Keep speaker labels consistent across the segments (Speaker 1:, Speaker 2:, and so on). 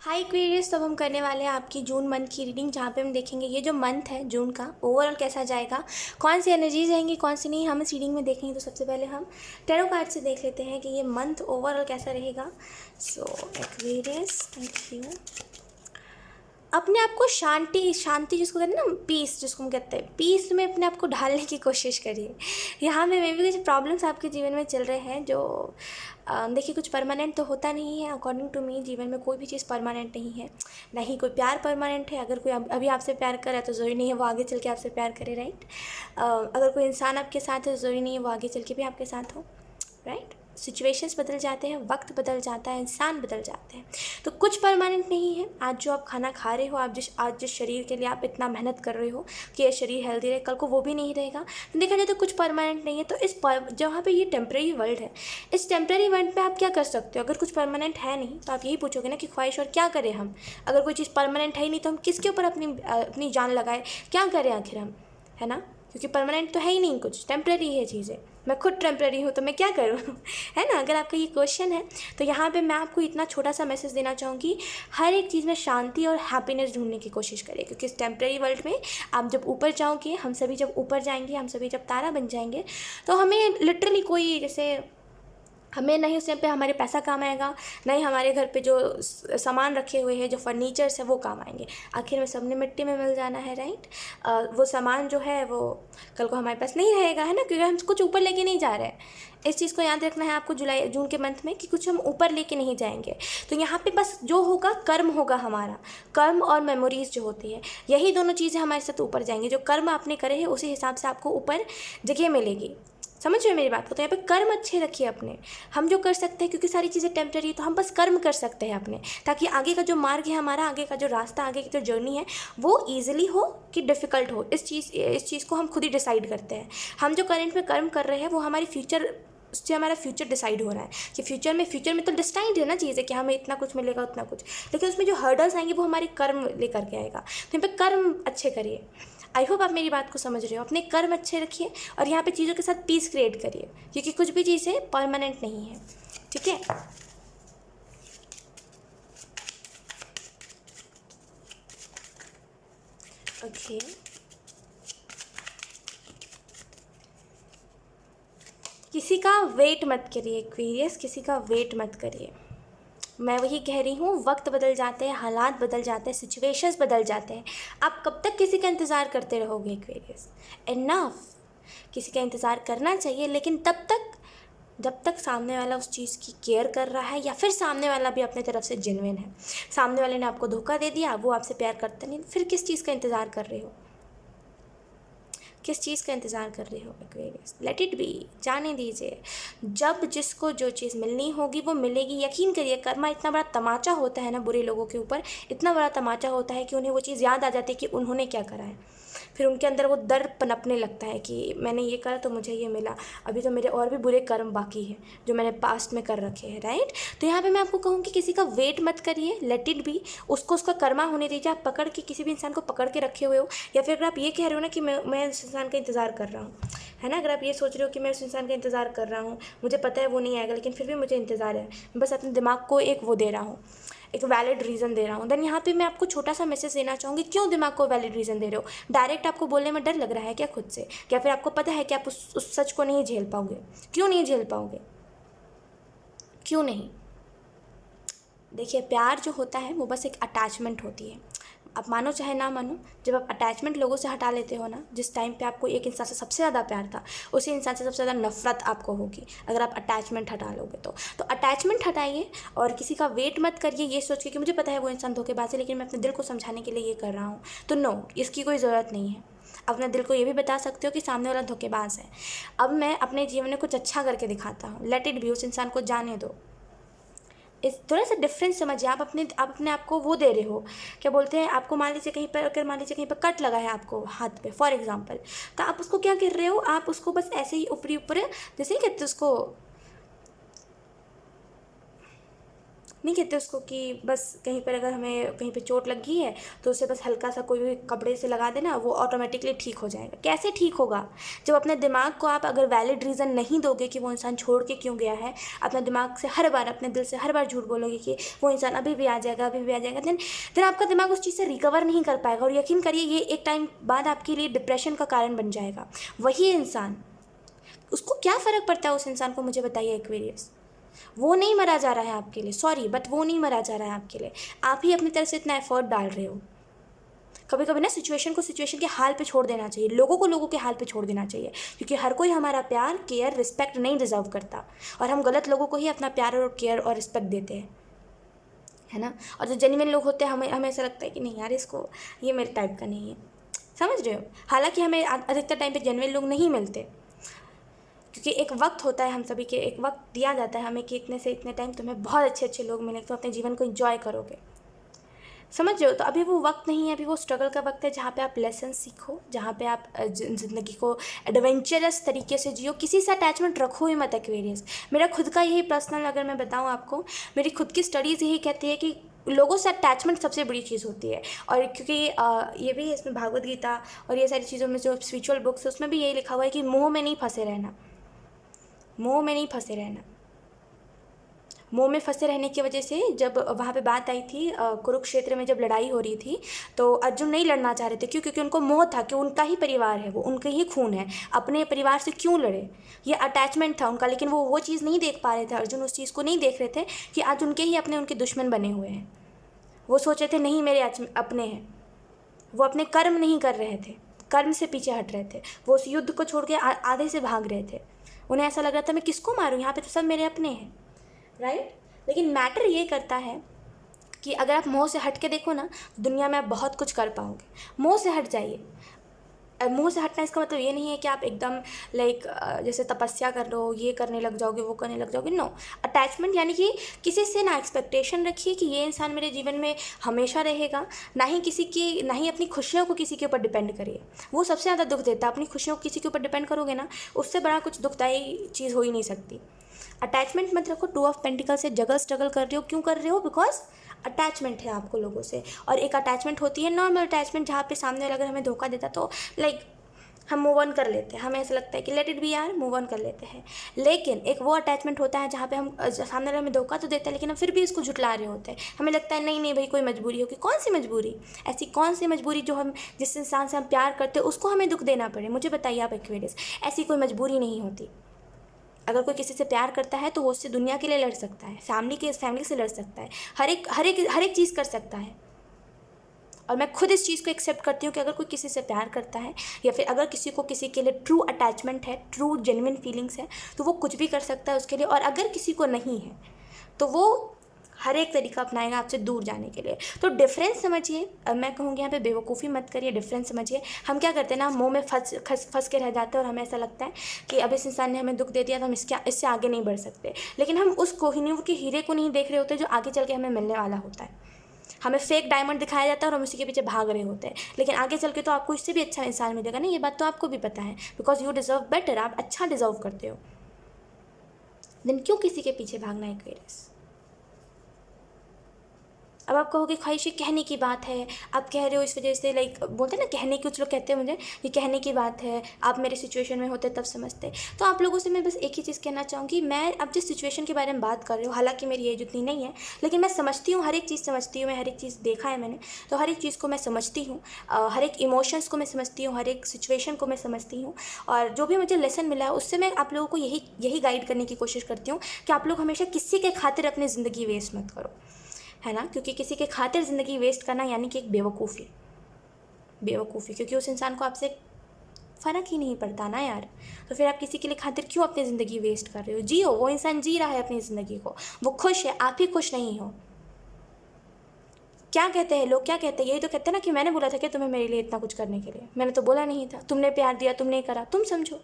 Speaker 1: हाय क्वेरियस। तो अब हम करने वाले हैं आपकी जून मंथ की रीडिंग, जहाँ पे हम देखेंगे ये जो मंथ है जून का ओवरऑल कैसा जाएगा, कौन सी एनर्जीज रहेंगी, कौन सी नहीं, हम इस रीडिंग में देखेंगे। तो सबसे पहले हम टैरो कार्ड से देख लेते हैं कि ये मंथ ओवरऑल कैसा रहेगा। सो एक्वेरियस, थैंक यू। अपने आप को शांति शांति जिसको कहते हैं ना, पीस जिसको हम कहते हैं, पीस में अपने आप को ढालने की कोशिश करिए। यहाँ पे मे भी कुछ प्रॉब्लम्स आपके जीवन में चल रहे हैं जो देखिए कुछ परमानेंट तो होता नहीं है। अकॉर्डिंग टू मी जीवन में कोई भी चीज़ परमानेंट नहीं है, ना ही कोई प्यार परमानेंट है। अगर कोई अभी आपसे प्यार करे तो ज़रूरी नहीं है वो आगे चल के आपसे प्यार करे, राइट। अगर कोई इंसान आपके साथ है ज़रूरी नहीं है वो आगे चल के भी आपके साथ हो, राइट। सिचुएशंस बदल जाते हैं, वक्त बदल जाता है, इंसान बदल जाते हैं, तो कुछ परमानेंट नहीं है। आज जो आप खाना खा रहे हो, आप आज जिस शरीर के लिए आप इतना मेहनत कर रहे हो कि ये शरीर हेल्दी रहे, कल को वो भी नहीं रहेगा। तो देखा जाए तो कुछ परमानेंट नहीं है। तो इस जहाँ पे ये टेम्प्रेरी वर्ल्ड है, इस टेम्प्रेरी वर्ल्ड पे आप क्या कर सकते हो? अगर कुछ परमानेंट है नहीं तो आप यही पूछोगे ना कि ख्वाहिश और क्या करें हम। अगर कोई चीज़ परमानेंट है ही नहीं तो हम किसके ऊपर अपनी जान लगाए, क्या करें आखिर हम, है ना। क्योंकि परमानेंट तो है ही नहीं, कुछ टेम्प्रेरी है चीज़ें। मैं खुद टेम्प्रेरी हूँ तो मैं क्या करूँ है ना। अगर आपका ये क्वेश्चन है तो यहाँ पे मैं आपको इतना छोटा सा मैसेज देना चाहूँगी, हर एक चीज़ में शांति और हैप्पीनेस ढूंढने की कोशिश करिए। क्योंकि इस टेम्प्रेरी वर्ल्ड में आप जब ऊपर जाओगे, हम सभी जब ऊपर जाएंगे, हम सभी जब तारा बन जाएंगे, तो हमें लिटरली कोई जैसे हमें नहीं उस टाइम पे हमारे पैसा काम आएगा, नहीं हमारे घर पे जो सामान रखे हुए हैं, जो फर्नीचर्स है वो काम आएंगे। आखिर में सबने मिट्टी में मिल जाना है, राइट। वो सामान जो है वो कल को हमारे पास नहीं रहेगा, है ना, क्योंकि हम कुछ ऊपर लेके नहीं जा रहे हैं। इस चीज़ को याद रखना है आपको जून के मंथ में, कि कुछ हम ऊपर लेके नहीं जाएंगे। तो यहाँ पे बस जो होगा कर्म होगा हमारा, कर्म और मेमोरीज जो होती है, यही दोनों चीज़ें हमारे साथ ऊपर जाएंगी। जो कर्म आपने करे हैं उसी हिसाब से आपको ऊपर जगह मिलेगी। समझ रहे हो मेरी बात को। तो यहाँ पे कर्म अच्छे रखिए अपने, हम जो कर सकते हैं, क्योंकि सारी चीज़ें टेम्प्रेरी, तो हम बस कर्म कर सकते हैं अपने, ताकि आगे का जो मार्ग है हमारा, आगे का जो रास्ता, आगे की जो जर्नी है वो ईजिली हो कि डिफ़िकल्ट हो, इस चीज़ को हम खुद ही डिसाइड करते हैं। हम जो करंट में कर्म कर रहे हैं वो हमारी फ्यूचर, उससे हमारा फ्यूचर डिसाइड हो रहा है कि फ्यूचर में तो डिसाइड है ना चीज़ें कि हमें इतना कुछ मिलेगा उतना कुछ, लेकिन उसमें जो हर्डल्स आएंगे वो हमारे कर्म लेकर के आएगा। तो यहाँ पे कर्म अच्छे करिए। आई होप आप मेरी बात को समझ रहे हो। अपने कर्म अच्छे रखिए और यहाँ पे चीज़ों के साथ पीस क्रिएट करिए, क्योंकि कुछ भी चीज़ें परमानेंट नहीं है, ठीक है। ओके, किसी का वेट मत करिए एक्वेरियस, किसी का वेट मत करिए। मैं वही कह रही हूँ, वक्त बदल जाते हैं, हालात बदल जाते हैं, सिचुएशंस बदल जाते हैं। आप कब तक किसी का इंतज़ार करते रहोगे एक्वेरियस? इनफ। किसी का इंतज़ार करना चाहिए, लेकिन तब तक जब तक सामने वाला उस चीज़ की केयर कर रहा है, या फिर सामने वाला भी अपने तरफ से जेन्युइन है। सामने वाले ने आपको धोखा दे दिया, वो आपसे प्यार करता नहीं, फिर किस चीज़ का इंतज़ार कर रहे हो? किस चीज़ का इंतज़ार कर रहे हो एक्वेरियस? लेट इट बी, जाने दीजिए। जब जिसको जो चीज़ मिलनी होगी वो मिलेगी। यकीन करिए, कर्मा इतना बड़ा तमाचा होता है ना बुरे लोगों के ऊपर, इतना बड़ा तमाचा होता है कि उन्हें वो चीज़ याद आ जाती है कि उन्होंने क्या करा है। फिर उनके अंदर वो डर पनपने लगता है कि मैंने ये करा तो मुझे ये मिला, अभी तो मेरे और भी बुरे कर्म बाकी हैं जो मैंने पास्ट में कर रखे हैं, राइट। तो यहाँ पे मैं आपको कहूँगी किसी का वेट मत करिए, लेट इट बी। उसको उसका कर्मा होने दीजिए। आप पकड़ के किसी भी इंसान को पकड़ के रखे हुए हो, या फिर अगर आप ये कह रहे हो ना कि मैं उस इंसान का इंतज़ार कर रहा हूँ, है ना, अगर आप ये सोच रहे हो कि मैं उस इंसान का इंतज़ार कर रहा हूँ, मुझे पता है वो नहीं आएगा लेकिन फिर भी मुझे इंतज़ार है, मैं बस अपने दिमाग को एक वो दे रहा हूँ, एक वैलिड रीज़न दे रहा हूँ, देन यहाँ पे मैं आपको छोटा सा मैसेज देना चाहूँगी। क्यों दिमाग को वैलिड रीज़न दे रहे हो? डायरेक्ट आपको बोलने में डर लग रहा है क्या खुद से? या फिर आपको पता है कि आप उस सच को नहीं झेल पाओगे? क्यों नहीं झेल पाओगे? क्यों नहीं? देखिए, प्यार जो होता है वो बस एक अटैचमेंट होती है। आप मानो चाहे ना मानो, जब आप अटैचमेंट लोगों से हटा लेते हो ना, जिस टाइम पे आपको एक इंसान से सबसे ज़्यादा प्यार था, उसी इंसान से सबसे ज़्यादा नफरत आपको होगी अगर आप अटैचमेंट हटा लोगे तो अटैचमेंट हटाइए और किसी का वेट मत करिए ये सोच के कि मुझे पता है वो इंसान धोखेबाज है, लेकिन मैं अपने दिल को समझाने के लिए ये कर रहा हूँ। तो नो, इसकी कोई ज़रूरत नहीं है। अपने दिल को ये भी बता सकते हो कि सामने वाला धोखेबाज है, अब मैं अपने जीवन में कुछ अच्छा करके दिखाता हूँ, लेट इट बी। उस इंसान को जाने दो। इस थोड़ा सा डिफरेंस समझिए। आप अपने आप को वो दे रहे हो, क्या बोलते हैं, आपको मान लीजिए कहीं पर, अगर मान लीजिए कहीं पर कट लगा है आपको हाथ पे फॉर एग्जांपल, तो आप उसको क्या कर रहे हो? आप उसको बस ऐसे ही ऊपरी ऊपर, जैसे ही कहते हैं उसको, नहीं कहते उसको कि बस कहीं पर अगर हमें कहीं पे चोट लग गई है तो उसे बस हल्का सा कोई भी कपड़े से लगा देना, वो ऑटोमेटिकली ठीक हो जाएगा। कैसे ठीक होगा? जब अपने दिमाग को आप अगर वैलिड रीज़न नहीं दोगे कि वो इंसान छोड़ के क्यों गया है, अपने दिमाग से हर बार, अपने दिल से हर बार झूठ बोलोगे कि वो इंसान अभी भी आ जाएगा, अभी भी आ जाएगा, देन आपका दिमाग उस चीज़ से रिकवर नहीं कर पाएगा। और यकीन करिए ये एक टाइम बाद आपके लिए डिप्रेशन का कारण बन जाएगा। वही इंसान, उसको क्या फ़र्क पड़ता है उस इंसान को, मुझे बताइए एक्वेरियस। वो नहीं मरा जा रहा है आपके लिए, सॉरी बट वो नहीं मरा जा रहा है आपके लिए, आप ही अपनी तरफ से इतना एफर्ट डाल रहे हो। कभी कभी ना सिचुएशन को सिचुएशन के हाल पे छोड़ देना चाहिए, लोगों को लोगों के हाल पे छोड़ देना चाहिए, क्योंकि हर कोई हमारा प्यार, केयर, रिस्पेक्ट नहीं डिजर्व करता, और हम गलत लोगों को ही अपना प्यार और केयर और रिस्पेक्ट देते हैं, है ना। और जो जेन्युइन लोग होते हैं, हमें ऐसा लगता है कि नहीं यार, इसको, ये मेरे टाइप का नहीं है, समझ रहे हो। हालांकि हमें अधिकतर टाइम पे जेन्युइन लोग नहीं मिलते, क्योंकि एक वक्त होता है, हम सभी के एक वक्त दिया जाता है हमें कि इतने से इतने टाइम तुम्हें बहुत अच्छे अच्छे लोग मिले, तो अपने जीवन को एंजॉय करोगे, समझ रहे हो। तो अभी वो वक्त नहीं है, अभी वो स्ट्रगल का वक्त है, जहाँ पे आप लेसन सीखो, जहाँ पे आप ज़िंदगी को एडवेंचरस तरीके से जियो, किसी से अटैचमेंट रखो ही मत एक्वेरियस। मेरा खुद का यही पर्सनल, अगर मैं बताऊँ आपको, मेरी खुद की स्टडीज़ यही कहती है कि लोगों से अटैचमेंट सबसे बड़ी चीज़ होती है। और क्योंकि ये भी है इसमें, भागवत गीता और ये सारी चीज़ों में जो स्पिरिचुअल बुक्स है उसमें भी यही लिखा हुआ है कि मोह में नहीं फंसे रहना, मोह में नहीं फंसे रहना। मोह में फंसे रहने की वजह से जब वहाँ पे बात आई थी, कुरुक्षेत्र में जब लड़ाई हो रही थी, तो अर्जुन नहीं लड़ना चाह रहे थे, क्यों? क्योंकि उनको मोह था कि उनका ही परिवार है, वो उनके ही खून है, अपने परिवार से क्यों लड़े, ये अटैचमेंट था उनका। लेकिन वो चीज़ नहीं देख पा रहे थे, अर्जुन उस चीज़ को नहीं देख रहे थे कि आज उनके ही अपने उनके दुश्मन बने हुए हैं। वो सोच रहे थे नहीं मेरे अपने हैं, वो अपने कर्म नहीं कर रहे थे, कर्म से पीछे हट रहे थे, वो उस युद्ध को छोड़ के आधे से भाग रहे थे। उन्हें ऐसा लग रहा था मैं किसको मारूं, यहाँ पे तो सब मेरे अपने हैं, राइट। लेकिन मैटर ये करता है कि अगर आप मोह से हट के देखो ना, दुनिया में आप बहुत कुछ कर पाओगे। मोह से हट जाइए। मुंह से हटना इसका मतलब ये नहीं है कि आप एकदम लाइक जैसे तपस्या कर लो, ये करने लग जाओगे, वो करने लग जाओगे, नो। अटैचमेंट यानी कि किसी से ना एक्सपेक्टेशन रखिए कि ये इंसान मेरे जीवन में हमेशा रहेगा, ना ही अपनी खुशियों को किसी के ऊपर डिपेंड करिए, वो सबसे ज़्यादा दुख देता है। अपनी खुशियों को किसी के ऊपर डिपेंड करोगे ना, उससे बड़ा कुछ दुखदायी चीज़ हो ही नहीं सकती। अटैचमेंट मत रखो। 2 ऑफ पेंटिकल से जगह स्ट्रगल कर रहे हो, क्यों कर रहे हो? बिकॉज अटैचमेंट है आपको लोगों से। और एक अटैचमेंट होती है नॉर्मल अटैचमेंट, जहाँ पे सामने वाला अगर हमें धोखा देता तो लाइक हम मूव ऑन कर लेते हैं, हमें ऐसा लगता है कि लेट इट बी यार, मूव ऑन कर लेते हैं। लेकिन एक वो अटैचमेंट होता है जहाँ पे हम सामने वाले हमें धोखा तो देता है, लेकिन हम फिर भी इसको झुटला रहे होते हैं। हमें लगता है नहीं नहीं भाई, कोई मजबूरी होगी। कौन सी मजबूरी? ऐसी कौन सी मजबूरी जो हम, जिस इंसान से हम प्यार करते हैं उसको हमें दुख देना पड़े? मुझे बताइए आप एक्वेरियस, ऐसी कोई मजबूरी नहीं होती। अगर कोई किसी से प्यार करता है तो वो उससे दुनिया के लिए लड़ सकता है, फैमिली से लड़ सकता है, हर एक चीज़ कर सकता है। और मैं खुद इस चीज़ को एक्सेप्ट करती हूँ कि अगर कोई किसी से प्यार करता है, या फिर अगर किसी को किसी के लिए ट्रू अटैचमेंट है, ट्रू जेन्युइन फीलिंग्स है, तो वो कुछ भी कर सकता है उसके लिए। और अगर किसी को नहीं है तो वो हर एक तरीका अपनाएगा आपसे दूर जाने के लिए। तो डिफरेंस समझिए। मैं कहूँगी यहाँ पे बेवकूफ़ी मत करिए, डिफरेंस समझिए। हम क्या करते हैं ना, मुंह में फंस के रह जाते हैं, और हमें ऐसा लगता है कि अब इस इंसान ने हमें दुख दे दिया तो हम इससे आगे नहीं बढ़ सकते। लेकिन हम उस कोहिनूर के हीरे को नहीं देख रहे होते जो आगे चल के हमें मिलने वाला होता है। हमें फेक डायमंड दिखाया जाता है और हम उसी के पीछे भाग रहे होते हैं, लेकिन आगे चल के तो आपको इससे भी अच्छा इंसान मिलेगा ना। ये बात तो आपको भी पता है, बिकॉज यू डिज़र्व बेटर, आप अच्छा डिज़र्व करते हो। देन क्यों किसी के पीछे भागना एक्वेरियस? अब आप कहोगे ख्वाहिश कहने की बात है, आप कह रहे हो इस वजह से, लाइक बोलते हैं ना कहने की, कुछ लोग कहते हैं मुझे ये कहने की बात है, आप मेरे सिचुएशन में होते तब समझते। तो आप लोगों से मैं बस एक ही चीज़ कहना चाहूँगी, मैं अब जिस सिचुएशन के बारे में बात कर रही हूँ, हालांकि मेरी एज उतनी नहीं है, लेकिन मैं समझती हूँ, हर एक चीज़ समझती हूँ, मैं हर एक चीज़ देखा है मैंने, तो हर एक चीज़ को मैं समझती हूँ, हर एक इमोशंस को मैं समझती हूँ, हर एक सिचुएशन को मैं समझती हूँ। और जो भी मुझे लेसन मिला है उससे मैं आप लोगों को यही गाइड करने की कोशिश करती हूँ कि आप लोग हमेशा किसी के खातिर अपनी ज़िंदगी वेस्ट मत करो, है ना। क्योंकि किसी के खातिर ज़िंदगी वेस्ट करना यानी कि एक बेवकूफ़ी, क्योंकि उस इंसान को आपसे फ़र्क ही नहीं पड़ता ना यार। तो फिर आप किसी के लिए खातिर क्यों अपनी ज़िंदगी वेस्ट कर रहे हो? जियो, वो इंसान जी रहा है अपनी ज़िंदगी को, वो खुश है, आप ही खुश नहीं हो। क्या कहते हैं लोग, क्या कहते हैं? यही तो कहते हैं ना कि मैंने बोला था कि तुम्हें मेरे लिए इतना कुछ करने के लिए, मैंने तो बोला नहीं था, तुमने प्यार दिया, तुमने करा, तुम समझो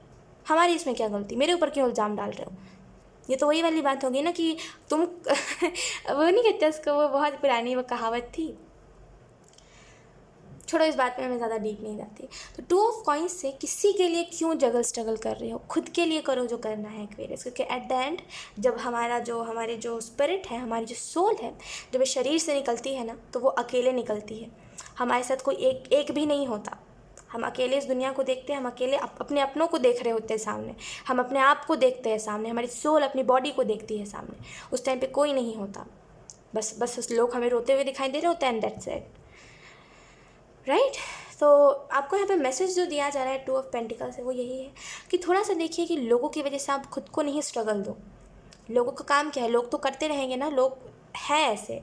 Speaker 1: हमारी इसमें क्या गलती, मेरे ऊपर क्यों इल्ज़ाम डाल रहे हो? ये तो वही वाली बात होगी ना कि तुम वो नहीं कहते उसको, वो बहुत पुरानी वो कहावत थी, छोड़ो, इस बात में मैं ज़्यादा डीप नहीं जाती। तो टू ऑफ कॉइंस से किसी के लिए क्यों स्ट्रगल कर रहे हो, खुद के लिए करो जो करना है एक्वेरियस, क्योंकि एट द एंड जब हमारी जो स्पिरिट है, हमारी जो सोल है, जब ये शरीर से निकलती है ना, तो वो अकेले निकलती है। हमारे साथ कोई एक भी नहीं होता। हम अकेले इस दुनिया को देखते हैं, हम अकेले अपने अपनों को देख रहे होते हैं सामने, हम अपने आप को देखते हैं सामने, हमारी सोल अपनी बॉडी को देखती है सामने। उस टाइम पे कोई नहीं होता, बस लोग हमें रोते हुए दिखाई दे रहे होते हैं, एंड दैट्स इट, राइट। तो आपको यहाँ पे मैसेज जो दिया जा रहा है टू ऑफ पेंटिकल्स से, वो यही है कि थोड़ा सा देखिए कि लोगों की वजह से आप खुद को नहीं स्ट्रगल दो। लोगों का काम क्या है, लोग तो करते रहेंगे ना, लोग है ऐसे,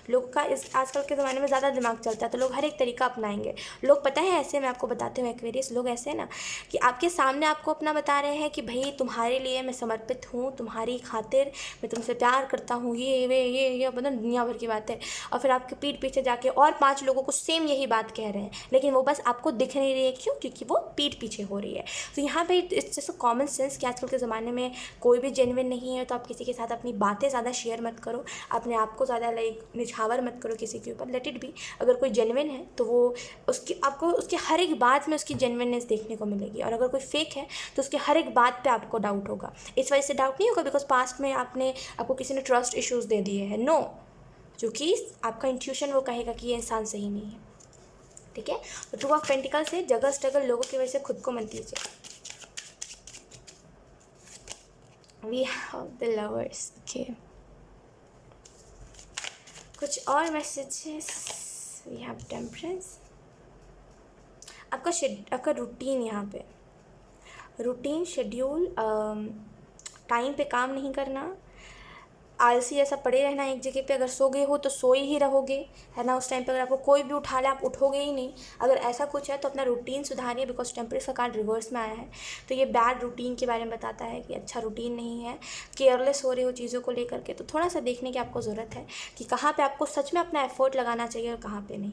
Speaker 1: लोग का इस आजकल के ज़माने में ज़्यादा दिमाग चलता है, तो लोग हर एक तरीका अपनाएंगे। लोग पता है ऐसे, मैं आपको बताती हूँ एक्वेरियस, लोग ऐसे ना कि आपके सामने आपको अपना बता रहे हैं कि भाई तुम्हारे लिए मैं समर्पित हूँ, तुम्हारी खातिर मैं तुमसे प्यार करता हूँ, ये पता दुनिया भर की बात है। और फिर आपके पीठ पीछे जाके और 5 लोगों को सेम यही बात कह रहे हैं, लेकिन वो बस आपको दिख नहीं रही है। क्यों? क्योंकि वो पीठ पीछे हो रही है। तो यहाँ पे इट्स जस्ट कॉमन सेंस कि आजकल के ज़माने में कोई भी जेन्युइन नहीं है, तो आप किसी के साथ अपनी बातें ज़्यादा शेयर मत करो, अपने आपको ज़्यादा निछावर मत करो किसी के ऊपर, लेट इट बी। अगर कोई जेन्युइन है तो वो आपको उसकी हर एक बात में उसकी जेन्युइननेस देखने को मिलेगी, और अगर कोई फेक है तो उसके हर एक बात पे आपको डाउट होगा। इस वजह से डाउट नहीं होगा बिकॉज पास्ट में आपको किसी ने ट्रस्ट इश्यूज़ दे दिए हैं, नो, क्योंकि आपका इंट्यूशन वो कहेगा कि ये इंसान सही नहीं है, ठीक है। तो टू ऑफ पेंटिकल से जगह स्ट्रगल लोगों की वजह से खुद को मत दीजिए। We have the lovers, okay, कुछ और मैसेजेस। We have temperance. आपका रूटीन, यहाँ पे रूटीन शेड्यूल, टाइम पे काम नहीं करना, आलसी ऐसा पड़े रहना एक जगह पे। अगर सो गए हो तो सोए ही रहोगे, है ना। उस टाइम पे अगर आपको कोई भी उठा ले आप उठोगे ही नहीं। अगर ऐसा कुछ है तो अपना रूटीन सुधारिए, बिकॉज टेम्परेंस का कार्ड रिवर्स में आया है, तो ये बैड रूटीन के बारे में बताता है कि अच्छा रूटीन नहीं है, केयरलेस हो रहे हो चीज़ों को लेकर के। तो थोड़ा सा देखने की आपको ज़रूरत है कि कहाँ पर आपको सच में अपना एफर्ट लगाना चाहिए और कहाँ पर नहीं,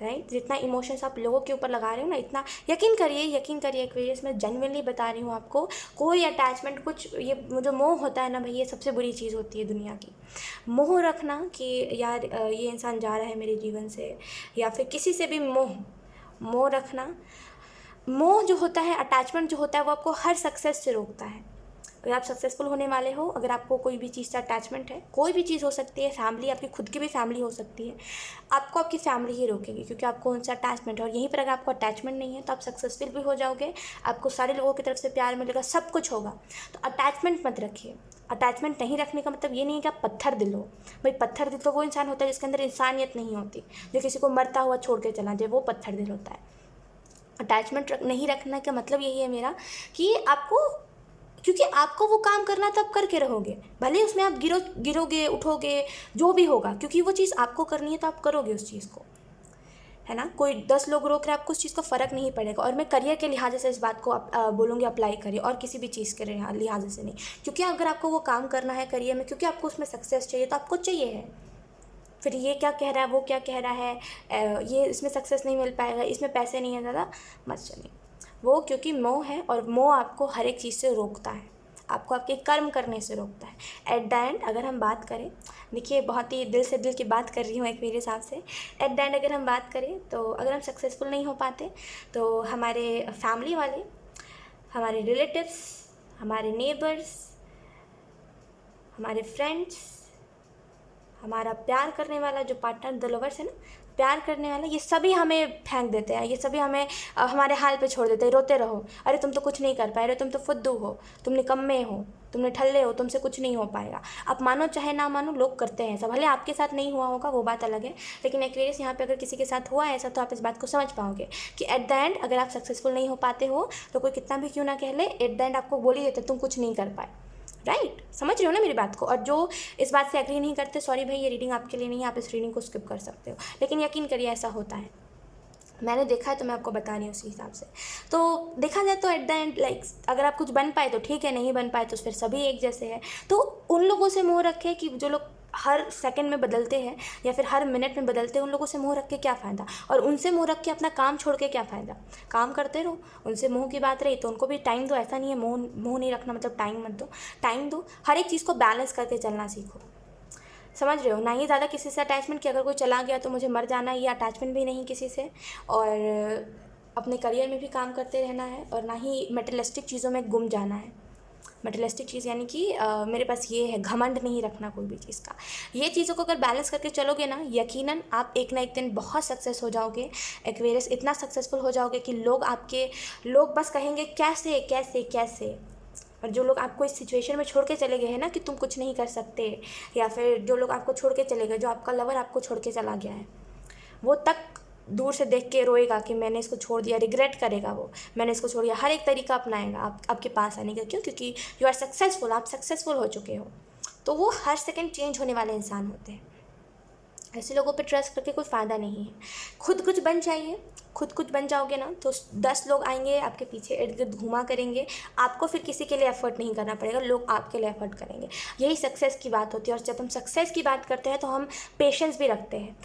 Speaker 1: राइट। जितना इमोशंस आप लोगों के ऊपर लगा रहे हो ना, इतना यकीन करिए एक्वेरियस, मैं जेन्युइनली बता रही हूँ आपको, कोई अटैचमेंट, कुछ ये जो मोह होता है ना भाई, ये सबसे बुरी चीज़ होती है दुनिया की। मोह रखना कि यार ये इंसान जा रहा है मेरे जीवन से, या फिर किसी से भी मोह रखना। मोह जो होता है, अटैचमेंट जो होता है, वो आपको हर सक्सेस से रोकता है। अगर आप सक्सेसफुल होने वाले हो, अगर आपको कोई भी चीज़ से अटैचमेंट है, कोई भी चीज़ हो सकती है, फैमिली, आपकी खुद की भी फैमिली हो सकती है, आपको आपकी फैमिली ही रोकेगी, क्योंकि आपको उनसे अटैचमेंट है। और यहीं पर अगर आपको अटैचमेंट नहीं है तो आप सक्सेसफुल भी हो जाओगे, आपको सारे लोगों की तरफ से प्यार मिलेगा, सब कुछ होगा। तो अटैचमेंट मत रखिए। अटैचमेंट नहीं रखने का मतलब ये नहीं है कि आप पत्थर दिल हो। भाई पत्थर दिल तो वो इंसान होता है जिसके अंदर इंसानियत नहीं होती, जो किसी को मरता हुआ छोड़ के चला जाए, वो पत्थर दिल होता है। अटैचमेंट नहीं रखने का मतलब यही है मेरा कि क्योंकि आपको वो काम करना तो आप करके रहोगे, भले उसमें आप गिरोगे उठोगे, जो भी होगा, क्योंकि वो चीज़ आपको करनी है तो आप करोगे उस चीज़ को, है ना। कोई 10 लोग रोक रहे हैं, आपको उस चीज़ को फ़र्क नहीं पड़ेगा। और मैं करियर के लिहाज से इस बात को बोलूँगी अप्लाई करिए, और किसी भी चीज़ के लिहाज से नहीं। क्योंकि अगर आपको वो काम करना है करियर में, क्योंकि आपको उसमें सक्सेस चाहिए, तो आपको चाहिए है। फिर ये क्या कह रहा है, वो क्या कह रहा है, ये इसमें सक्सेस नहीं मिल पाएगा, इसमें पैसे नहीं है ज़्यादा, मत चलिए वो, क्योंकि मोह है, और मोह आपको हर एक चीज़ से रोकता है, आपको आपके कर्म करने से रोकता है। एट द एंड अगर हम बात करें, देखिए बहुत ही दिल से दिल की बात कर रही हूँ एक मेरे हिसाब से, एट द एंड अगर हम बात करें तो अगर हम सक्सेसफुल नहीं हो पाते तो हमारे फैमिली वाले, हमारे रिलेटिव्स, हमारे नेबर्स, हमारे फ्रेंड्स, हमारा प्यार करने वाला जो पार्टनर, द लवर्स है ना, प्यार करने वाला, ये सभी हमें फेंक देते हैं, ये सभी हमें हमारे हाल पे छोड़ देते हैं। रोते रहो, अरे तुम तो कुछ नहीं कर पाए, अरे तुम तो फुद्दू हो, तुम निकम्मे हो, तुमने ठल्ले हो, तुमसे कुछ नहीं हो पाएगा। आप मानो चाहे ना मानो, लोग करते हैं ऐसा। भले आपके साथ नहीं हुआ होगा, वो बात अलग है, लेकिन एक्वेरियस यहाँ पे अगर किसी के साथ हुआ है ऐसा, तो आप इस बात को समझ पाओगे कि एट द एंड अगर आप सक्सेसफुल नहीं हो पाते हो तो कोई कितना भी क्यों ना कह ले, एट द एंड आपको बोल ही देते तुम कुछ नहीं कर पाए, राइट। समझ रहे हो ना मेरी बात को। और जो इस बात से एग्री नहीं करते, सॉरी भाई, ये रीडिंग आपके लिए नहीं है, आप इस रीडिंग को स्किप कर सकते हो। लेकिन यकीन करिए ऐसा होता है, मैंने देखा है तो मैं आपको बता रही हूँ उसी हिसाब से। तो देखा जाए तो एट द एंड अगर आप कुछ बन पाए तो ठीक है, नहीं बन पाए तो फिर सभी एक जैसे हैं। तो उन लोगों से मोह रखें कि जो लोग हर सेकंड में बदलते हैं या फिर हर मिनट में बदलते हैं, उन लोगों से मोह रख के क्या फ़ायदा। और उनसे मोह रख के अपना काम छोड़ के क्या फ़ायदा। काम करते रहो। उनसे मोह की बात रही तो उनको भी टाइम दो, ऐसा नहीं है मोह नहीं रखना मतलब टाइम मत दो, टाइम दो। हर एक चीज़ को बैलेंस करके चलना सीखो, समझ रहे हो, ना ही ज़्यादा किसी से अटैचमेंट कि अगर कोई चला गया तो मुझे मर जाना है, ये अटैचमेंट भी नहीं किसी से, और अपने करियर में भी काम करते रहना है, और ना ही मटेरियलिस्टिक चीज़ों में गुम जाना है। मटेरियलिस्टिक चीज़ यानी कि मेरे पास ये है, घमंड नहीं रखना कोई भी चीज़ का। ये चीज़ों को अगर बैलेंस करके चलोगे ना, यकीनन आप एक ना एक दिन बहुत सक्सेस हो जाओगे। एक्वेरियस इतना सक्सेसफुल हो जाओगे कि लोग बस कहेंगे कैसे कैसे कैसे। और जो लोग आपको इस सिचुएशन में छोड़ के चले गए हैं ना कि तुम कुछ नहीं कर सकते, या फिर जो लोग आपको छोड़ के चले गए, जो आपका लवर आपको छोड़ के चला गया है, वो तक दूर से देख के रोएगा कि मैंने इसको छोड़ दिया, रिग्रेट करेगा वो, मैंने इसको छोड़ दिया, हर एक तरीका अपनाएगा आपके पास आने का। क्यों? क्योंकि यू आर सक्सेसफुल, आप सक्सेसफुल हो चुके हो। तो वो हर सेकंड चेंज होने वाले इंसान होते हैं। ऐसे लोगों पे ट्रस्ट करके कोई फ़ायदा नहीं है। खुद कुछ बन जाइए, खुद कुछ बन जाओगे ना तो 10 लोग आएंगे आपके पीछे इर्द गिर्द घुमा करेंगे, आपको फिर किसी के लिए एफर्ट नहीं करना पड़ेगा, लोग आपके लिए एफर्ट करेंगे। यही सक्सेस की बात होती है। और जब हम सक्सेस की बात करते हैं तो हम पेशेंस भी रखते हैं।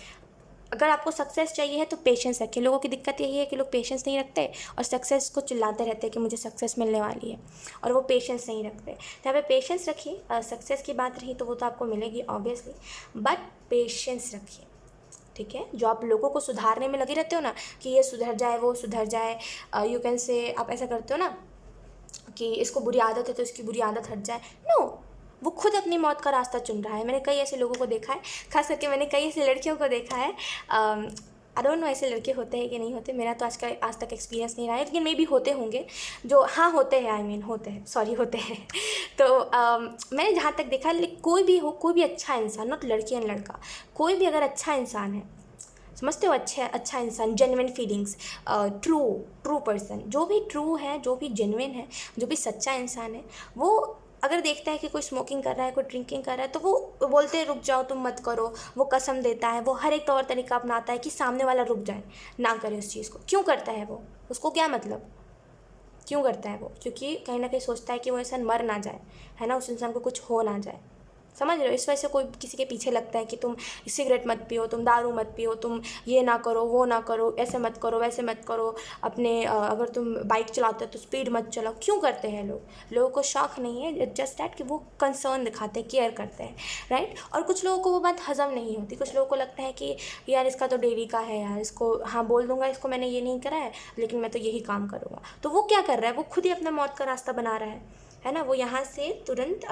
Speaker 1: अगर आपको सक्सेस चाहिए है तो पेशेंस रखिए। लोगों की दिक्कत यही है कि लोग पेशेंस नहीं रखते और सक्सेस को चिल्लाते रहते हैं कि मुझे सक्सेस मिलने वाली है, और वो पेशेंस नहीं रखते। तो यहाँ पे पेशेंस रखिए। सक्सेस की बात रही तो वो तो आपको मिलेगी ऑब्वियसली, बट पेशेंस रखिए, ठीक है। जो आप लोगों को सुधारने में लगे रहते हो ना कि ये सुधर जाए वो सुधर जाए, यू कैन से आप ऐसा करते हो ना कि इसको बुरी आदत है तो इसकी बुरी आदत हट जाए। नो, वो खुद अपनी मौत का रास्ता चुन रहा है। मैंने कई ऐसे लोगों को देखा है, खास करके मैंने कई ऐसे लड़कियों को देखा है। आई डोंट नो ऐसे लड़के होते हैं कि नहीं होते, मेरा तो आज तक एक्सपीरियंस नहीं रहा है, लेकिन मे भी होते होंगे जो, हाँ होते हैं, आई मीन होते हैं, सॉरी होते हैं। तो मैंने जहाँ तक देखा है, कोई भी हो, कोई भी अच्छा इंसान, नॉट लड़की एंड लड़का, कोई भी अगर अच्छा इंसान है, समझते हो, अच्छा इंसान, जेन्युइन फीलिंग्स, ट्रू पर्सन, जो भी ट्रू है, जो भी जेन्युइन है, जो भी सच्चा इंसान है, वो अगर देखता है कि कोई स्मोकिंग कर रहा है, कोई ड्रिंकिंग कर रहा है, तो वो बोलते हैं रुक जाओ तुम मत करो, वो कसम देता है, वो हर एक तौर तरीका अपनाता है कि सामने वाला रुक जाए, ना करे उस चीज़ को। क्यों करता है वो? उसको क्या मतलब, क्यों करता है वो? क्योंकि कहीं ना कहीं सोचता है कि वो इंसान मर ना जाए, है ना, उस इंसान को कुछ हो ना जाए। समझ रहे हो? इस वजह से कोई किसी के पीछे लगता है कि तुम सिगरेट मत पियो, तुम दारू मत पियो, तुम ये ना करो, वो ना करो, ऐसे मत करो, वैसे मत करो, अपने अगर तुम बाइक चलाते हो तो स्पीड मत चलाओ। क्यों करते हैं लोगों को शौक नहीं है, जस्ट दैट कि वो कंसर्न दिखाते हैं, केयर करते हैं, राइट। और कुछ लोगों को वो बात हजम नहीं होती। कुछ लोगों को लगता है कि यार इसका तो डेली का है यार, इसको हाँ बोल दूंगा, इसको मैंने ये नहीं करा है लेकिन मैं तो यही काम करूँगा। तो वो क्या कर रहा है? वो खुद ही अपना मौत का रास्ता बना रहा है ना। वो यहाँ से तुरंत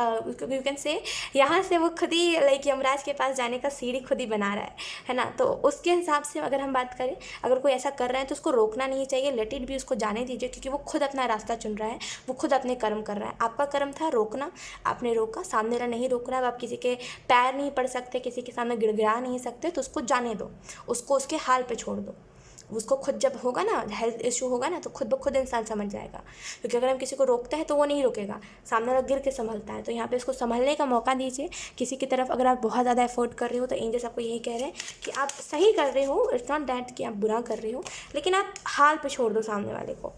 Speaker 1: यू कैन से यहाँ से वो खुद ही लाइक यमराज के पास जाने का सीढ़ी खुद ही बना रहा है ना। तो उसके हिसाब से अगर हम बात करें, अगर कोई ऐसा कर रहा है तो उसको रोकना नहीं चाहिए, लेट इट भी, उसको जाने दीजिए, क्योंकि वो खुद अपना रास्ता चुन रहा है, वो खुद अपने कर्म कर रहा है। आपका कर्म था रोकना, आपने रोका, सामने वाला नहीं रोक रहा है, आप किसी के पैर नहीं पड़ सकते, किसी के सामने गिड़गिड़ा नहीं सकते, तो उसको जाने दो, उसको उसके हाल पे छोड़ दो। उसको खुद जब होगा ना, हेल्थ इशू होगा ना, तो खुद ब खुद इंसान समझ जाएगा। क्योंकि अगर हम किसी को रोकते हैं तो वो नहीं रुकेगा, सामने वाला गिर के संभलता है। तो यहाँ पे उसको संभलने का मौका दीजिए। किसी की तरफ अगर आप बहुत ज़्यादा एफर्ट कर रहे हो तो एंजल्स आपको यही कह रहे हैं कि आप सही कर रहे हो, इट्स नॉट दैट कि आप बुरा कर रहे हो, लेकिन आप हाल पे छोड़ दो सामने वाले को।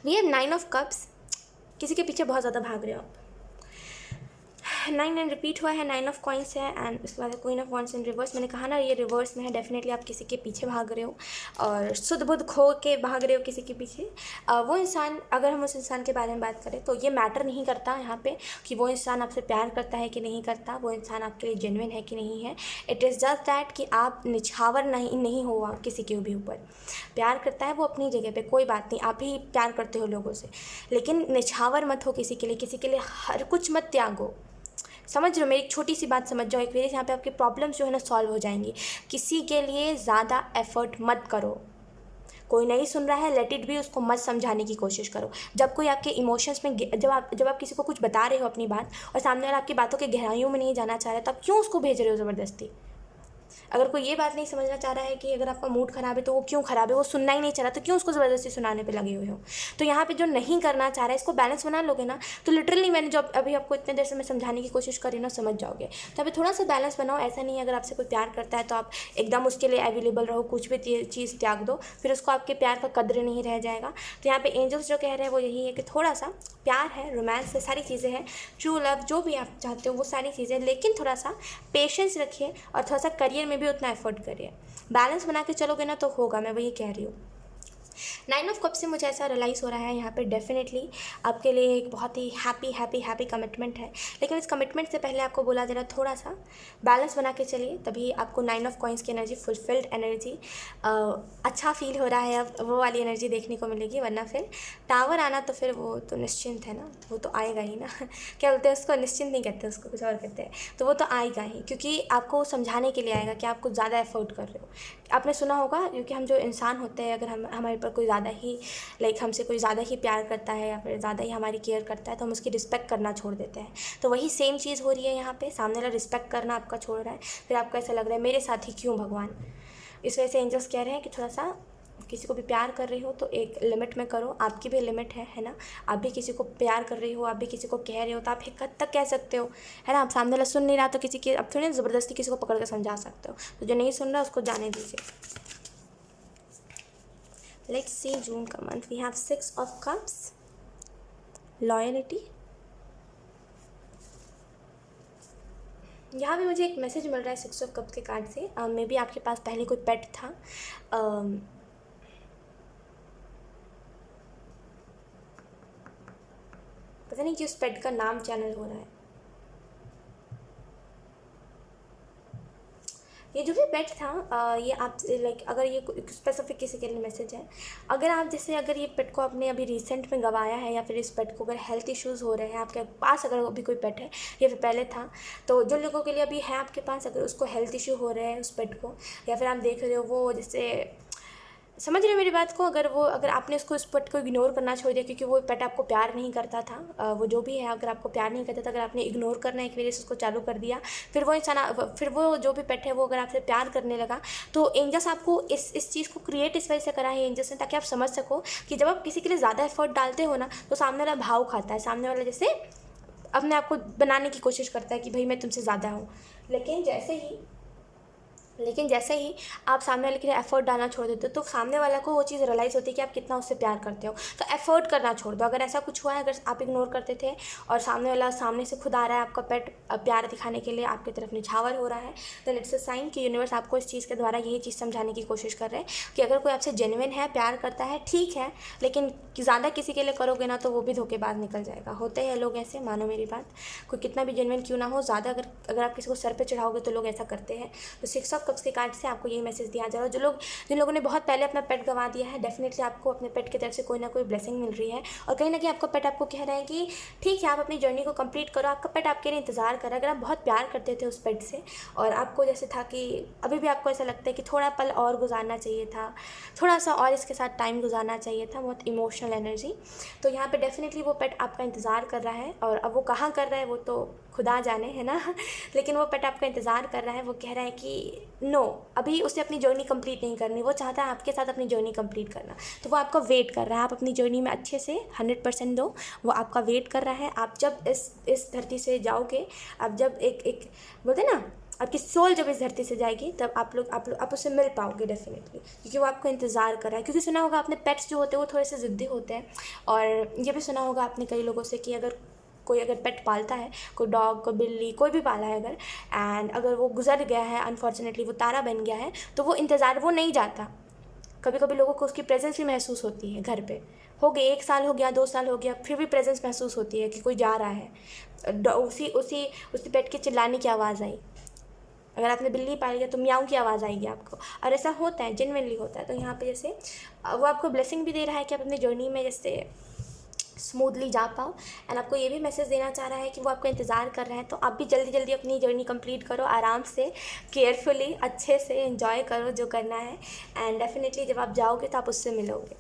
Speaker 1: वी हैव 9 ऑफ कप्स, किसी के पीछे बहुत ज़्यादा भाग रहे हो आप। 9 रिपीट हुआ है, 9 ऑफ कॉइन्स है, एंड उसके बाद queen of wands in reverse. मैंने कहा ना ये रिवर्स में है, डेफिनेटली आप किसी के pीछे भाग रहे हो और शुद्ध बुद्ध खो के भाग रहे हो किसी के पीछे। वो इंसान, अगर हम उस इंसान के बारे में बात करें तो ये मैटर नहीं करता यहाँ पे कि वो इंसान आपसे प्यार करता है कि नहीं करता, वो इंसान आपके लिए जेन्युइन है कि नहीं है। इट इज़ जस्ट दैट कि आप निछावर नहीं हो किसी के भी ऊपर। प्यार करता है वो अपनी जगह पे, कोई बात नहीं, आप ही प्यार करते हो लोगों से, लेकिन निछावर मत हो किसी के लिए हर कुछ मत त्यागो। समझ रहे हो? मेरी एक छोटी सी बात समझ जाओ एक बार, यहाँ पे आपके प्रॉब्लम्स जो है ना सॉल्व हो जाएंगी। किसी के लिए ज़्यादा एफर्ट मत करो। कोई नहीं सुन रहा है, लेट इट भी, उसको मत समझाने की कोशिश करो। जब कोई आपके इमोशंस में, जब आप किसी को कुछ बता रहे हो अपनी बात और सामने वाला आपकी बातों के गहराइयों में नहीं जाना चाह रहा है, तो आप क्यों उसको भेज रहे हो ज़बरदस्ती? अगर कोई ये बात नहीं समझना चाह रहा है कि अगर आपका मूड ख़राब है तो वो क्यों ख़राब है, वो सुनना ही नहीं चाह रहा, तो क्यों उसको ज़बरदस्ती सुनाने पे लगे हुए हो? तो यहाँ पे जो नहीं करना चाह रहा है, इसको बैलेंस बना लोगे ना, तो लिटरली मैंने जो अभी आपको इतने देर से मैं समझाने की कोशिश कर रही हूँ ना, समझ जाओगे। तो अभी थोड़ा सा बैलेंस बनाओ। ऐसा नहीं है अगर आपसे कोई प्यार करता है तो आप एकदम उसके लिए अवेलेबल रहो, कुछ भी चीज़ त्याग दो, फिर उसको आपके प्यार का कद्र नहीं रह जाएगा। तो यहाँ पे एंजल्स जो कह रहे हैं वो यही है कि थोड़ा सा प्यार है, रोमांस है, सारी चीज़ें हैं, ट्रू लव जो भी आप चाहते हो वो सारी चीज़ें, लेकिन थोड़ा सा पेशेंस रखिए और थोड़ा सा करियर में भी उतना एफर्ट करिए। बैलेंस बना के चलोगे ना तो होगा, मैं वही कह रही हूँ। 9 ऑफ कप से मुझे ऐसा रियलाइज़ हो रहा है यहाँ पे डेफिनेटली आपके लिए एक बहुत ही हैप्पी कमिटमेंट है, लेकिन इस कमिटमेंट से पहले आपको बोला जा रहा है थोड़ा सा बैलेंस बना के चलिए, तभी आपको 9 ऑफ कॉइंस की एनर्जी, फुलफिल्ड एनर्जी, अच्छा फील हो रहा है, अब वो वाली एनर्जी देखने को मिलेगी। वरना फिर टावर आना तो फिर वो तो निश्चिंत है ना, वो तो आएगा ही ना क्या बोलते हैं उसको, निश्चिंत नहीं कहते उसको, कुछ और कहते हैं, तो वो तो आएगा ही, क्योंकि आपको समझाने के लिए आएगा कि आप कुछ ज़्यादा एफर्ट कर रहे हो। आपने सुना होगा, क्योंकि हम जो इंसान होते हैं, अगर हम हमारे पर कोई ज़्यादा ही हमसे कोई ज़्यादा ही प्यार करता है या फिर ज़्यादा ही हमारी केयर करता है तो हम उसकी रिस्पेक्ट करना छोड़ देते हैं। तो वही सेम चीज़ हो रही है यहाँ पे, सामने वाला रिस्पेक्ट करना आपका छोड़ रहा है, फिर आपको ऐसा लग रहा है मेरे साथ ही क्यों भगवान। इस वजह से एंजल्स कह रहे हैं कि थोड़ा सा किसी को भी प्यार कर रही हो तो एक लिमिट में करो, आपकी भी लिमिट है ना। आप भी किसी को प्यार कर रही हो, आप भी किसी को कह रहे हो तो आप एक हद तक कह सकते हो, है ना। आप सामने वाला सुन नहीं रहा तो किसी की, अब थोड़ी ज़बरदस्ती किसी को पकड़ कर समझा सकते हो, तो जो नहीं सुन रहा उसको जाने दीजिए। लेट्स सी जून का month, we have 6 of cups, loyalty. यहाँ भी मुझे एक मैसेज मिल रहा है 6 ऑफ कप्स के कार्ड से, मे बी आपके पास पहले कोई पेट था, पता नहीं कि उस पेट का नाम चैनल हो रहा है। ये जो भी पेट था, ये आप अगर ये स्पेसिफिक किसी के लिए मैसेज है, अगर आप जैसे अगर ये पेट को आपने अभी रिसेंट में गंवाया है, या फिर इस पेट को अगर हेल्थ इश्यूज़ हो रहे हैं आपके पास, अगर अभी कोई पेट है या फिर पहले था, तो जो लोगों के लिए अभी है आपके पास, अगर उसको हेल्थ इशू हो रहे हैं उस पेट को, या फिर आप देख रहे हो वो जैसे, समझ रहे हो मेरी बात को, अगर आपने उसको उस पेट को इग्नोर करना छोड़ दिया क्योंकि वो पेट आपको प्यार नहीं करता था, वो जो भी है अगर आपको प्यार नहीं करता था, अगर आपने इग्नोर करना एक वजह से उसको चालू कर दिया, फिर वो इंसान, फिर वो जो भी पेट है वो अगर आपसे प्यार करने लगा, तो एंजल्स आपको इस चीज़ को क्रिएट इस वजह से करा है एंजल्स ने, ताकि आप समझ सको कि जब आप किसी के लिए ज़्यादा एफर्ट डालते हो ना, तो सामने वाला भाव खाता है, सामने वाला जैसे अपने आप को बनाने की कोशिश करता है कि भाई मैं तुमसे ज़्यादा हूँ। लेकिन जैसे ही आप सामने वाले के लिए एफर्ट डालना छोड़ देते हो, तो सामने वाला को वो चीज़ रियलाइज़ होती है कि आप कितना उससे प्यार करते हो, तो एफर्ट करना छोड़ दो। अगर ऐसा कुछ हुआ है, अगर आप इग्नोर करते थे और सामने वाला सामने से खुद आ रहा है आपका पेट प्यार दिखाने के लिए, आपकी तरफ निछावर हो रहा है, देन इट्स अ साइन कि यूनिवर्स आपको इस चीज़ के द्वारा यही चीज़ समझाने की कोशिश कर रहे हैं कि अगर कोई आपसे जेन्युइन है, प्यार करता है, ठीक है, लेकिन ज़्यादा किसी के लिए करोगे ना तो वो भी धोखेबाज निकल जाएगा। होते हैं लोग ऐसे, मानो मेरी बात, कोई कितना भी जेन्युइन क्यों ना हो, ज़्यादा अगर आप किसी को सर पे चढ़ाओगे तो लोग ऐसा करते हैं। तो 6 ऑफ कप्स के कार्ड से आपको यही मैसेज दिया जा रहा है। जिन लोगों ने बहुत पहले अपना पेट गंवा दिया है, डेफिनेटली आपको अपने पेट की तरफ से कोई ना कोई ब्लेसिंग मिल रही है, और कहीं ना कहीं आपका पेट आपको कह रहा है कि ठीक है, आप अपनी जर्नी को कंप्लीट करो, आपका पेट आपके लिए इंतजार कर रहा है। अगर आप बहुत प्यार करते थे उस पेट से और आपको जैसे था कि अभी भी आपको ऐसा लगता है कि थोड़ा पल और गुजारना चाहिए था, थोड़ा सा और इसके साथ टाइम गुजारना चाहिए था, बहुत इमोशनल एनर्जी, तो यहाँ पे डेफिनेटली वो पेट आपका इंतज़ार कर रहा है। और अब वो कहाँ कर रहा है वो तो खुदा जाने, है ना लेकिन वो पेट आपका इंतज़ार कर रहा है, वो कह रहा है कि नो, अभी उसे अपनी जर्नी कंप्लीट नहीं करनी, वो चाहता है आपके साथ अपनी जर्नी कंप्लीट करना, तो वो आपका वेट कर रहा है। आप अपनी जर्नी में अच्छे से 100% दो, वो आपका वेट कर रहा है। आप जब इस धरती से जाओगे, आप जब एक बोलते ना, आपकी सोल जब इस धरती से जाएगी, तब आप उससे मिल पाओगे डेफिनेटली, क्योंकि वो आपको इंतज़ार कर रहा है। क्योंकि सुना होगा आपने, पेट्स जो होते हैं वो थोड़े से ज़िद्दी होते हैं, और ये भी सुना होगा आपने कई लोगों से कि अगर पेट पालता है, कोई डॉग, कोई बिल्ली, कोई भी पाला है अगर, एंड अगर वो गुजर गया है, अनफॉर्चुनेटली वो तारा बन गया है, तो वो नहीं जाता। कभी कभी लोगों को उसकी प्रेजेंस भी महसूस होती है, घर पे हो गए 1 साल हो गया, 2 साल हो गया, फिर भी प्रेजेंस महसूस होती है कि कोई जा रहा है। उसी पेट के चिल्लाने की आवाज़ आई, अगर आपने बिल्ली पाली है तो म्याऊं की आवाज़ आएगी आपको, और ऐसा होता है, जेन्युइनली होता है। तो यहाँ पे जैसे वो आपको ब्लेसिंग भी दे रहा है कि आप अपनी जर्नी में जैसे स्मूथली जा पाओ, एंड आपको ये भी मैसेज देना चाह रहा है कि वो आपको इंतज़ार कर रहे हैं, तो आप भी जल्दी जल्दी अपनी जर्नी कंप्लीट करो, आराम से, केयरफुली, अच्छे से एंजॉय करो जो करना है, एंड डेफिनेटली जब आप जाओगे तो आप उससे मिलोगे।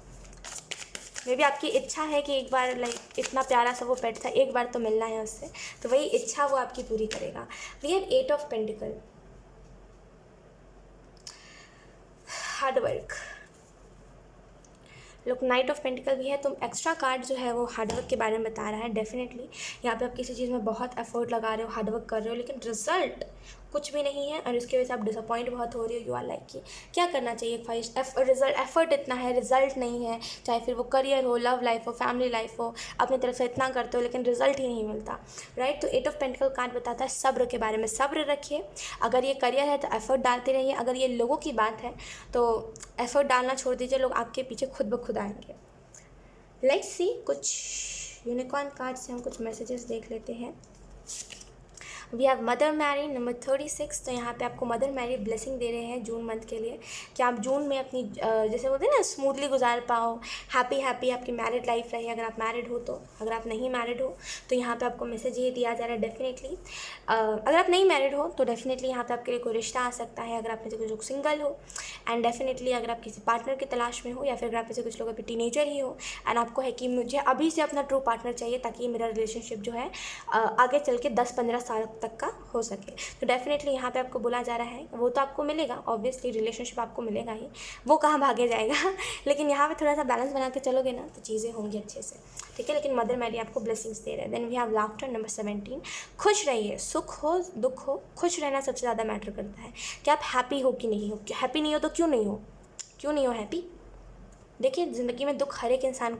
Speaker 1: मे भी आपकी इच्छा है कि एक बार इतना प्यारा सा वो पेट था, एक बार तो मिलना है उससे, तो वही इच्छा वो आपकी पूरी करेगा। We have 8 of pentacle, hard work. लोग नाइट ऑफ पेंटिकल भी है, तो एक्स्ट्रा कार्ड जो है वो हार्डवर्क के बारे में बता रहा है। डेफिनेटली यहाँ पे आप किसी चीज़ में बहुत एफर्ट लगा रहे हो, हार्डवर्क कर रहे हो, लेकिन रिजल्ट कुछ भी नहीं है, और उसकी वजह से आप डिसअपॉइंट बहुत हो रही हो। यू आर लाइक कि क्या करना चाहिए, रिजल्ट एफर्ट इतना है, रिजल्ट नहीं है, चाहे फिर वो करियर हो, लव लाइफ हो, फैमिली लाइफ हो, अपनी तरफ से इतना करते हो लेकिन रिजल्ट ही नहीं मिलता, राइट। तो 8 ऑफ पेंटिकल कार्ड बताता है सब्र के बारे में। सब्र रखिए, अगर ये करियर है तो एफर्ट डालते रहिए, अगर ये लोगों की बात है तो एफर्ट डालना छोड़ दीजिए, लोग आपके पीछे खुद ब खुद आएंगे। लेट्स सी, कुछ यूनिकॉर्न कार्ड से हम कुछ मैसेजेस देख लेते हैं। We have mother Mary number 36। तो यहाँ पे आपको मदर मैरी ब्लेसिंग दे रहे हैं जून मंथ के लिए कि आप जून में अपनी जैसे बोलते हैं ना स्मूथली गुजार पाओ, हैप्पी आपकी मैरिड लाइफ रहे, अगर आप मैरिड हो तो। अगर आप नहीं मैरिड हो तो यहाँ पे आपको मैसेज ये दिया जा रहा है डेफिनेटली। अगर आप नहीं मैरिड हो तो डेफिनेटली यहाँ पे आपके लिए कोई रिश्ता आ सकता है, अगर आप में से कुछ लोग सिंगल हो, एंड डेफिनेटली अगर आप किसी पार्टनर की तलाश में हो, या फिर अगर आप में से कुछ लोग अभी टीनेजर ही हो एंड आपको है कि मुझे अभी से अपना ट्रू पार्टनर चाहिए ताकि मेरा रिलेशनशिप जो है आगे चल के 10-15 साल तक का हो सके। तो डेफिनेटली यहाँ पे आपको बोला जा रहा है वो तो आपको मिलेगा, ऑब्वियसली रिलेशनशिप आपको मिलेगा ही, वो कहाँ भागे जाएगा लेकिन यहाँ पे थोड़ा सा बैलेंस बना के चलोगे ना तो चीज़ें होंगी अच्छे से, ठीक है। लेकिन मदर मैरी आपको ब्लेसिंग्स दे रहे हैं। Then we have laughter number 17। खुश रहिए, सुख हो दुख हो, खुश रहना सबसे ज़्यादा मैटर करता है कि आप हैप्पी हो कि नहीं हो। हैप्पी नहीं हो तो क्यों नहीं हो हैप्पी। देखिए ज़िंदगी में दुख हर एक इंसान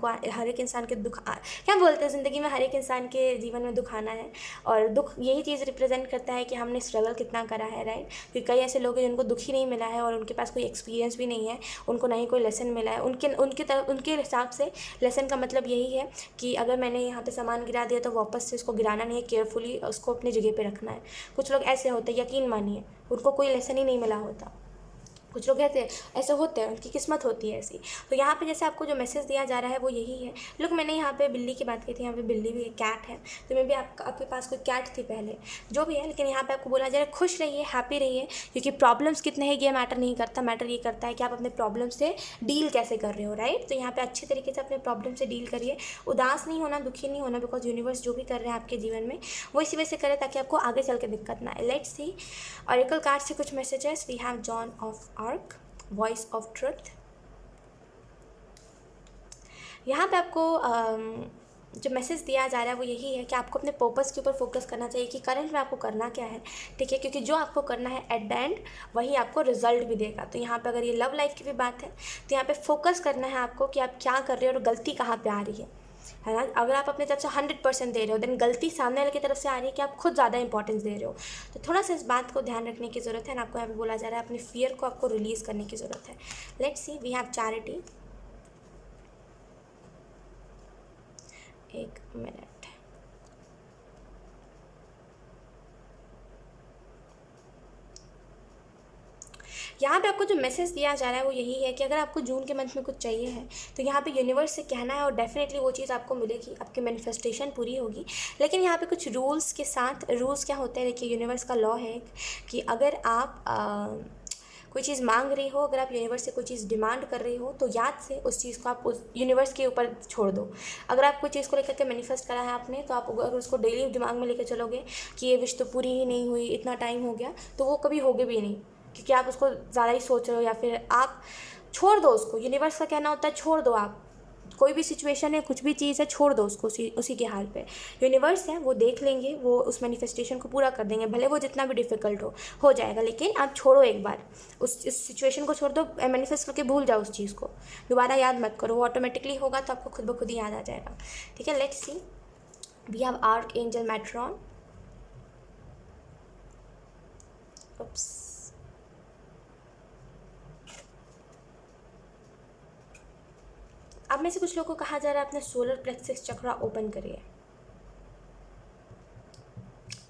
Speaker 1: के दुख क्या बोलते हैं, ज़िंदगी में हर एक इंसान के जीवन में दुख आना है, और दुख यही चीज़ रिप्रेजेंट करता है कि हमने स्ट्रगल कितना करा है, राइट। क्योंकि कई ऐसे लोग हैं जिनको दुख ही नहीं मिला है और उनके पास कोई एक्सपीरियंस भी नहीं है, उनको ना ही कोई लेसन मिला है। उनके हिसाब से लेसन का मतलब यही है कि अगर मैंने यहाँ पे सामान गिरा दिया तो वापस से उसको गिराना नहीं है, केयरफुली उसको अपनी जगह पे रखना है। कुछ लोग ऐसे होते हैं, यकीन मानिए उनको कोई लेसन ही नहीं मिला होता। कुछ लोग ऐसे होते हैं, उनकी किस्मत होती है ऐसी। तो यहाँ पे जैसे आपको जो मैसेज दिया जा रहा है वो यही है। लोग मैंने यहाँ पे बिल्ली की बात की थी, यहाँ पे बिल्ली भी है, कैट है, तो मे भी आपके पास कोई कैट थी पहले, जो भी है, लेकिन यहाँ पे आपको बोला जा रहा है खुश रहिए, हैप्पी रहिए, क्योंकि प्रॉब्लम्स कितने हैं ये मैटर नहीं करता। मैटर ये करता है कि आप अपने प्रॉब्लम से डील कैसे कर रहे हो, राइट। तो यहाँ पे अच्छे तरीके से अपने प्रॉब्लम से डील करिए, उदास नहीं होना, दुखी नहीं होना, बिकॉज यूनिवर्स जो भी कर रहे हैं आपके जीवन में वो इसी वजह से करे ताकि आपको आगे चल के दिक्कत ना आए। लेट्स सी ऑरेकल कार्ड से कुछ messages. We have Joan of Arc, voice of truth. यहाँ पे आपको जो मैसेज दिया जा रहा है वो यही है कि आपको अपने पर्पस के ऊपर फोकस करना चाहिए कि करंट में आपको करना क्या है, ठीक है, क्योंकि जो आपको करना है एट द एंड वही आपको रिजल्ट भी देगा। तो यहाँ पे अगर ये लव लाइफ की भी बात है तो यहाँ पे फोकस करना है आपको कि आप क्या कर रहे हो और गलती कहाँ पे आ रही है ना। अगर आप अपने तरफ से 100% दे रहे हो, देन गलती सामने वाले की तरफ से आ रही है कि आप खुद ज़्यादा इंपॉर्टेंस दे रहे हो। तो थोड़ा सा इस बात को ध्यान रखने की ज़रूरत है ना। आपको यहाँ पे बोला जा रहा है अपनी फियर को आपको रिलीज़ करने की ज़रूरत है। Let's see, we have charity. एक मिनट, यहाँ पे आपको जो मैसेज दिया जा रहा है वो यही है कि अगर आपको जून के मंथ में कुछ चाहिए है तो यहाँ पे यूनिवर्स से कहना है और डेफिनेटली वो चीज़ आपको मिलेगी, आपकी मैनिफेस्टेशन पूरी होगी। लेकिन यहाँ पे कुछ रूल्स के साथ, रूल्स क्या होते हैं, देखिए यूनिवर्स का लॉ है कि अगर आप कोई चीज़ मांग रही हो, अगर आप यूनिवर्स से कोई चीज़ डिमांड कर रही हो तो याद से उस चीज़ को आप उस यूनिवर्स के ऊपर छोड़ दो। अगर आप कोई चीज़ को लेकर के मैनिफेस्ट करा है आपने, तो आप अगर उसको डेली दिमाग में लेकर चलोगे कि ये विश तो पूरी ही नहीं हुई, इतना टाइम हो गया, तो वो कभी होगी भी नहीं, क्योंकि आप उसको ज़्यादा ही सोच रहे हो। या फिर आप छोड़ दो उसको, यूनिवर्स का कहना होता है छोड़ दो। आप कोई भी सिचुएशन है, कुछ भी चीज़ है, छोड़ दो उसको उसी के हाल पे। यूनिवर्स है वो देख लेंगे, वो उस मैनिफेस्टेशन को पूरा कर देंगे, भले वो जितना भी डिफ़िकल्ट हो जाएगा। लेकिन आप छोड़ो एक बार, इस सिचुएशन को छोड़ दो, मैनिफेस्ट करके भूल जाओ उस चीज़ को, दोबारा याद मत करो, वो ऑटोमेटिकली होगा तो आपको खुद ब खुद ही याद आ जाएगा, ठीक है। Let's see, we have archangel Metatron. अब में से कुछ लोगों को कहा जा रहा है अपने सोलर प्लेक्सस चक्रा ओपन करिए।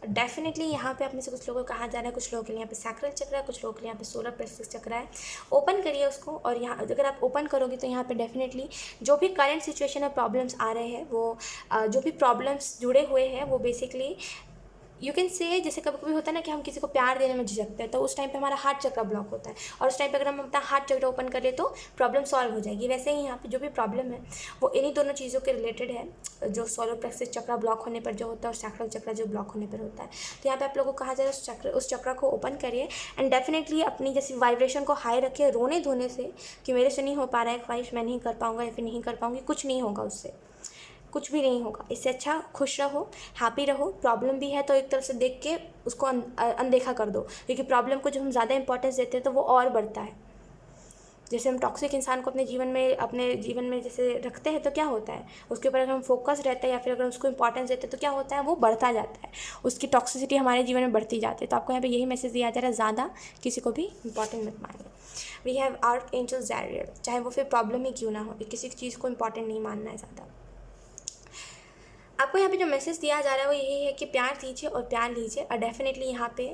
Speaker 1: डेफिनेटली यहाँ पे आप में से कुछ लोगों को कहा जा रहा है, कुछ लोगों के लिए यहाँ पे सैक्रल चक्र है, कुछ लोगों के लिए यहाँ पे सोलर प्लेक्सस चक्र है। ओपन करिए उसको, और यहाँ अगर आप ओपन करोगे तो यहाँ पे डेफिनेटली जो भी करंट सिचुएशन में प्रॉब्लम्स आ रहे हैं, वो जो भी प्रॉब्लम्स जुड़े हुए हैं वो बेसिकली यू कैन से, जैसे कभी कभी होता है ना कि हम किसी को प्यार देने में झिझकते हैं, तो उस टाइम पे हमारा हार्ट चक्र ब्लॉक होता है, और उस टाइम पे अगर हम अपना हार्ट चक्र ओपन कर ले तो प्रॉब्लम सॉल्व हो जाएगी। वैसे ही यहाँ पे जो भी प्रॉब्लम है वो इन्हीं दोनों चीज़ों के रिलेटेड है, जो सोलर प्लेक्सस चक्र ब्लॉक होने पर जो होता है और सैक्रल चक्र जो ब्लॉक होने पर होता है। तो यहाँ पे आप लोगों को कहा जाए उस चक्र को ओपन करिए, एंड डेफिनेटली अपनी जैसी वाइब्रेशन को हाई रखिए। रोने धोने से कि मेरे से नहीं हो पा रहा है ख्वाहिश, मैं नहीं कर पाऊँगा या फिर नहीं कर पाऊँगी, कुछ नहीं होगा उससे, कुछ भी नहीं होगा। इससे अच्छा खुश रहो, हैप्पी रहो। प्रॉब्लम भी है तो एक तरफ से देख के उसको अनदेखा कर दो, क्योंकि प्रॉब्लम को जब हम ज़्यादा इंपॉर्टेंस देते हैं तो वो और बढ़ता है। जैसे हम टॉक्सिक इंसान को अपने जीवन में जैसे रखते हैं तो क्या होता है, उसके ऊपर अगर हम फोकस रहते हैं या फिर अगर उसको इंपॉर्टेंस देते हैं तो क्या होता है, वो बढ़ता जाता है, उसकी टॉक्सिसिटी हमारे जीवन में बढ़ती जाती है। तो आपको यहाँ पे यही मैसेज दिया जा रहा है, ज़्यादा किसी को भी इंपॉर्टेंट मत मानिए। वी हैव आर्क एंजल ज़ैरियल, चाहे वो फिर प्रॉब्लम ही क्यों ना हो, किसी चीज़ को इंपॉर्टेंट नहीं मानना है ज़्यादा। आपको यहाँ पे जो मैसेज दिया जा रहा है वो यही है कि प्यार दीजिए और प्यार लीजिए। और डेफिनेटली यहाँ पे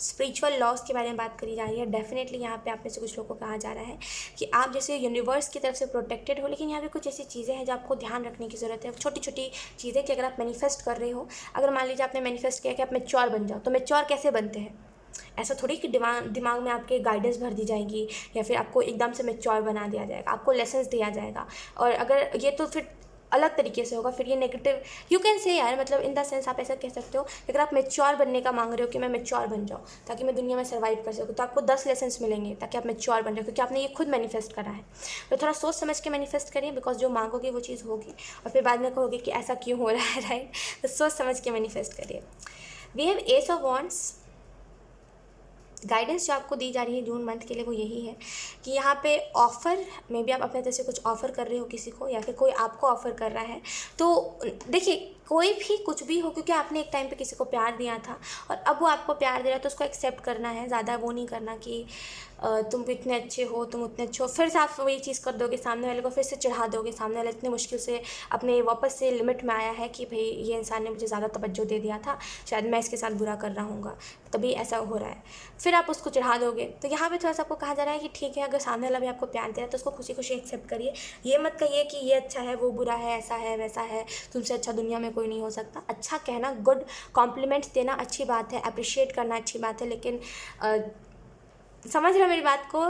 Speaker 1: स्पिरिचुअल लॉस के बारे में बात करी जा रही है। डेफिनेटली यहाँ पे आप में से कुछ लोगों को कहा जा रहा है कि आप जैसे यूनिवर्स की तरफ से प्रोटेक्टेड हो, लेकिन यहाँ पे कुछ ऐसी चीज़ें हैं जो आपको ध्यान रखने की ज़रूरत है। छोटी छोटी चीज़ें कि अगर आप मैनिफेस्ट कर रहे हो, अगर मान लीजिए आपने मैनिफेस्ट किया कि आप मैच्योर बन जाओ, तो मैच्योर कैसे बनते हैं? ऐसा थोड़ी कि दिमाग में आपके गाइडेंस भर दी जाएगी या फिर आपको एकदम से मैच्योर बना दिया जाएगा, आपको लेसन्स दिया जाएगा। और अगर ये तो फिर अलग तरीके से होगा, फिर ये नेगेटिव यू कैन से यार, मतलब इन द सेंस आप ऐसा कह सकते हो कि अगर आप मैच्योर बनने का मांग रहे हो कि मैं मैच्योर बन जाऊँ ताकि मैं दुनिया में सर्वाइव कर सकूँ, तो आपको 10 लेसन्स मिलेंगे ताकि आप मैच्योर बन जाओ, क्योंकि आपने ये खुद मैनिफेस्ट करा है। तो थोड़ा सोच समझ के मैनिफेस्ट करिए, बिकॉज जो मांगोगे वो चीज़ होगी और फिर बाद में कहोगे कि ऐसा क्यों हो रहा है, राइट। तो सोच समझ के मैनिफेस्ट करिए। We have ace of wands. Guidance जो आपको दी जा रही है जून मंथ के लिए वो यही है कि यहाँ पे ऑफ़र में भी आप अपने तरफ से कुछ ऑफ़र कर रहे हो किसी को, या फिर कोई आपको ऑफ़र कर रहा है। तो देखिए कोई भी कुछ भी हो, क्योंकि आपने एक टाइम पे किसी को प्यार दिया था और अब वो आपको प्यार दे रहा है, तो उसको एक्सेप्ट करना है। ज़्यादा वो नहीं करना कि तुम इतने अच्छे हो, तुम उतने अच्छे हो, फिर से आप वही चीज़ कर दोगे, सामने वाले को फिर से चढ़ा दोगे। सामने वाला इतने मुश्किल से अपने वापस से लिमिट में आया है कि भाई ये इंसान ने मुझे ज़्यादा तवज्जो दे दिया था, शायद मैं इसके साथ बुरा कर रहा हूँगा, तभी ऐसा हो रहा है, फिर आप उसको चढ़ा दोगे। तो यहाँ पे थोड़ा सा आपको कहा जा रहा है कि ठीक है, अगर सामने वाला भी आपको प्यार दे रहा है तो उसको खुशी खुशी एक्सेप्ट करिए। ये मत कहिए कि ये अच्छा है, वो बुरा है, ऐसा है, वैसा है, तुमसे अच्छा दुनिया में कोई नहीं हो सकता। अच्छा कहना, गुड कॉम्प्लीमेंट्स देना अच्छी बात है, अप्रिशिएट करना अच्छी बात है, लेकिन समझ रहे हो मेरी बात को,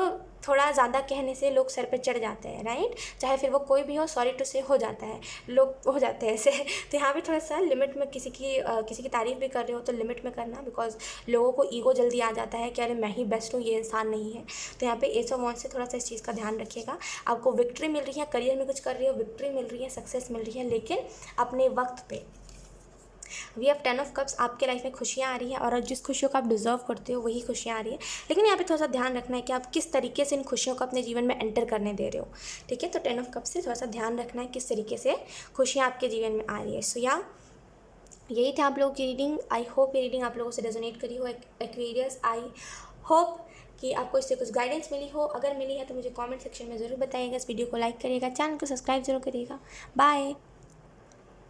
Speaker 1: थोड़ा ज़्यादा कहने से लोग सर पे चढ़ जाते हैं, राइट। चाहे फिर वो कोई भी हो, सॉरी टू से हो जाता है, लोग हो जाते हैं ऐसे। तो यहाँ भी थोड़ा सा लिमिट में किसी की तारीफ़ भी कर रहे हो तो लिमिट में करना, बिकॉज लोगों को ईगो जल्दी आ जाता है कि अरे मैं ही बेस्ट हूँ, ये इंसान नहीं है। तो यहाँ पे एस ऑफ वॉन्ड्स से थोड़ा सा इस चीज़ का ध्यान रखिएगा। आपको विक्ट्री मिल रही है, करियर में कुछ कर रही हो, विक्ट्री मिल रही है, सक्सेस मिल रही है, लेकिन अपने वक्त पे। वी हैव 10 ऑफ कप्स, आपके लाइफ में खुशियाँ आ रही है और जिस खुशियों को आप डिजर्व करते हो वही खुशियाँ आ रही है, लेकिन यहाँ पे थोड़ा सा ध्यान रखना है कि आप किस तरीके से इन खुशियों को अपने जीवन में एंटर करने दे रहे हो, ठीक है। तो 10 ऑफ कप्स से थोड़ा सा ध्यान रखना है किस तरीके से खुशियाँ आपके जीवन में आ रही है। सो या यही था आप लोगों की रीडिंग। आई होप ये रीडिंग आप लोगों से रेजोनेट करी हो एक्वेरियस। आई होप कि आपको इससे कुछ गाइडेंस मिली हो। अगर मिली है तो मुझे कमेंट सेक्शन में ज़रूर बताइएगा। इस वीडियो को लाइक करिएगा, चैनल को सब्सक्राइब जरूर करिएगा। बाय।